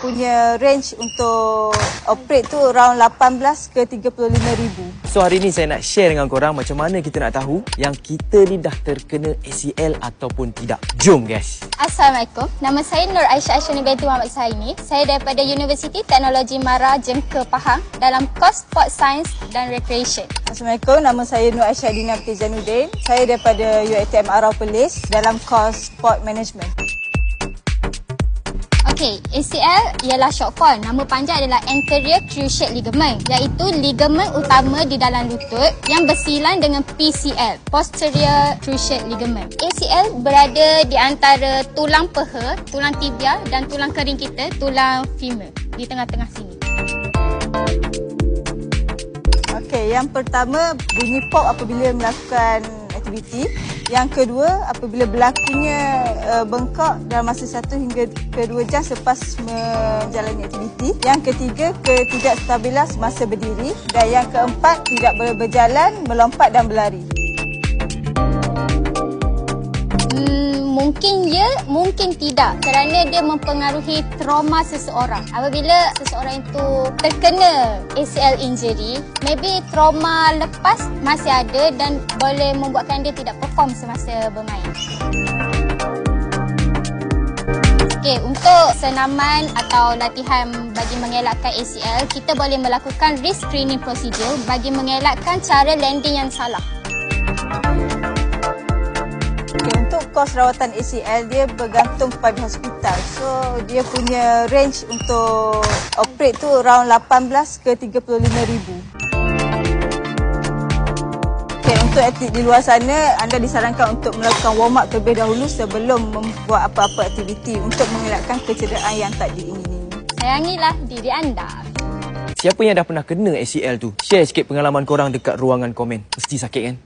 punya range untuk operate tu around 18 ke 35,000. So hari ni saya nak share dengan korang macam mana kita nak tahu yang kita ni dah terkena ACL ataupun tidak. Jom guys. Assalamualaikum. Nama saya Nur Aisyah Ashwani binti Muhammad Saini. Saya daripada Universiti Teknologi Mara Jengke Pahang dalam kos Sport Science dan Recreation. Assalamualaikum, nama saya Nur Aisyah Dina binti Zanuddin. Saya daripada UiTM Arau Perlis dalam kos Sport Management. Okey, ACL ialah short form. Nama panjang adalah Anterior Cruciate Ligament, iaitu ligamen utama di dalam lutut yang bersilang dengan PCL, Posterior Cruciate Ligament. ACL berada di antara tulang peha, tulang tibia dan tulang kering kita, tulang femur, di tengah-tengah sini. Okey, yang pertama bunyi pop apabila melakukan aktiviti. Yang kedua, apabila berlakunya bengkak dalam masa 1 hingga ke 2 jam selepas menjalani aktiviti. Yang ketiga, ketidakstabilan semasa berdiri. Dan yang keempat, tidak boleh berjalan, melompat dan berlari. Mungkin ya, mungkin tidak, kerana dia mempengaruhi trauma seseorang. Apabila seseorang itu terkena ACL injury, maybe trauma lepas masih ada dan boleh membuatkan dia tidak perform semasa bermain. Okey, untuk senaman atau latihan bagi mengelakkan ACL, kita boleh melakukan risk screening procedure bagi mengelakkan cara landing yang salah. Untuk kos rawatan ACL, dia bergantung kepada hospital. So, dia punya range untuk operate tu around 18 ke 35,000. Okay, untuk atlet di luar sana, anda disarankan untuk melakukan warm up terlebih dahulu sebelum membuat apa-apa aktiviti untuk mengelakkan kecederaan yang tak diingini. Sayangilah diri anda. Siapa yang dah pernah kena ACL tu? Share sikit pengalaman korang dekat ruangan komen. Mesti sakit kan?